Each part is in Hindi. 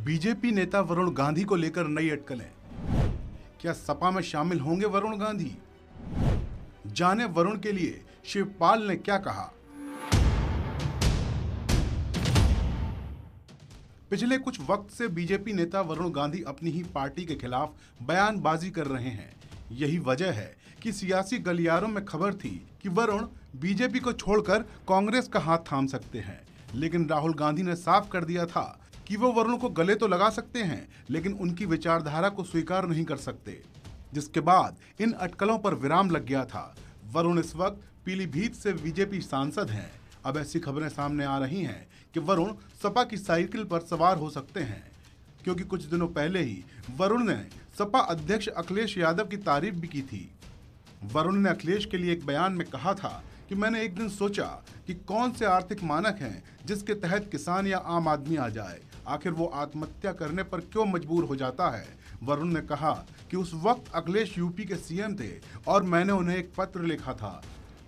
बीजेपी नेता वरुण गांधी को लेकर नई अटकलें। क्या सपा में शामिल होंगे वरुण गांधी? जाने वरुण के लिए शिवपाल ने क्या कहा। पिछले कुछ वक्त से बीजेपी नेता वरुण गांधी अपनी ही पार्टी के खिलाफ बयानबाजी कर रहे हैं। यही वजह है कि सियासी गलियारों में खबर थी कि वरुण बीजेपी को छोड़कर कांग्रेस का हाथ थाम सकते हैं, लेकिन राहुल गांधी ने साफ कर दिया था कि वो वरुण को गले तो लगा सकते हैं, लेकिन उनकी विचारधारा को स्वीकार नहीं कर सकते, जिसके बाद इन अटकलों पर विराम लग गया था। वरुण इस वक्त पीलीभीत से बीजेपी सांसद हैं। अब ऐसी खबरें सामने आ रही हैं कि वरुण सपा की साइकिल पर सवार हो सकते हैं, क्योंकि कुछ दिनों पहले ही वरुण ने सपा अध्यक्ष अखिलेश यादव की तारीफ भी की थी। वरुण ने अखिलेश के लिए एक बयान में कहा था कि मैंने एक दिन सोचा कि कौन से आर्थिक मानक हैं जिसके तहत किसान या आम आदमी आ जाए, आखिर वो आत्महत्या करने पर क्यों मजबूर हो जाता है। वरुण ने कहा कि उस वक्त अखिलेश यूपी के सीएम थे और मैंने उन्हें एक पत्र लिखा था,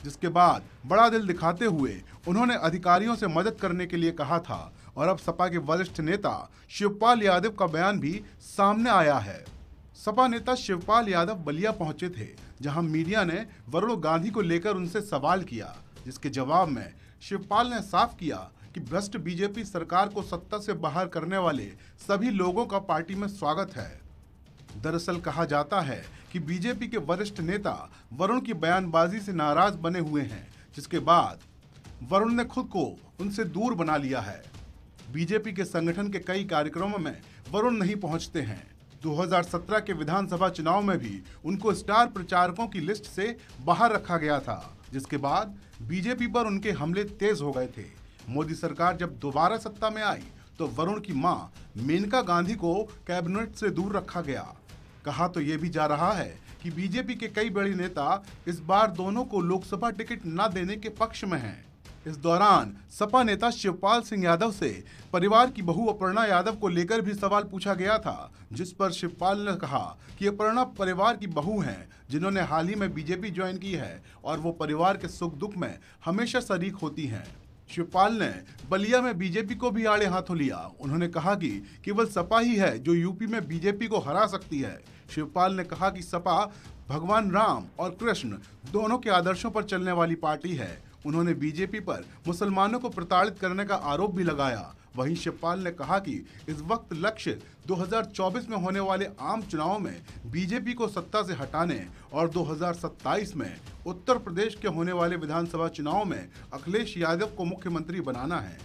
जिसके बाद बड़ा दिल दिखाते हुए उन्होंने अधिकारियों से मदद करने के लिए कहा था। और अब सपा के वरिष्ठ नेता शिवपाल यादव का बयान भी सामने आया है। सपा नेता शिवपाल यादव बलिया पहुंचे थे, जहां मीडिया ने वरुण गांधी को लेकर उनसे सवाल किया, जिसके जवाब में शिवपाल ने साफ किया कि भ्रष्ट बीजेपी सरकार को सत्ता से बाहर करने वाले सभी लोगों का पार्टी में स्वागत है। दरअसल कहा जाता है कि बीजेपी के वरिष्ठ नेता वरुण की बयानबाजी से नाराज बने हुए हैं, जिसके बाद वरुण ने खुद को उनसे दूर बना लिया है। बीजेपी के संगठन के कई कार्यक्रमों में वरुण नहीं पहुंचते हैं। 2017 के विधानसभा चुनाव में भी उनको स्टार प्रचारकों की लिस्ट से बाहर रखा गया था, जिसके बाद बीजेपी पर उनके हमले तेज हो गए थे। मोदी सरकार जब दोबारा सत्ता में आई तो वरुण की मां मेनका गांधी को कैबिनेट से दूर रखा गया। कहा तो ये भी जा रहा है कि बीजेपी के कई बड़े नेता इस बार दोनों को लोकसभा टिकट न देने के पक्ष में हैं। इस दौरान सपा नेता शिवपाल सिंह यादव से परिवार की बहू अपर्णा यादव को लेकर भी सवाल पूछा गया था, जिस पर शिवपाल ने कहा कि अपर्णा परिवार की बहू हैं, जिन्होंने हाल ही में बीजेपी ज्वाइन की है और वो परिवार के सुख दुख में हमेशा शरीक होती हैं। शिवपाल ने बलिया में बीजेपी को भी आड़े हाथों लिया। उन्होंने कहा कि केवल सपा ही है जो यूपी में बीजेपी को हरा सकती है। शिवपाल ने कहा कि सपा भगवान राम और कृष्ण दोनों के आदर्शों पर चलने वाली पार्टी है। उन्होंने बीजेपी पर मुसलमानों को प्रताड़ित करने का आरोप भी लगाया। वहीं शिवपाल ने कहा कि इस वक्त लक्ष्य 2024 में होने वाले आम चुनावों में बीजेपी को सत्ता से हटाने और 2027 में उत्तर प्रदेश के होने वाले विधानसभा चुनाव में अखिलेश यादव को मुख्यमंत्री बनाना है।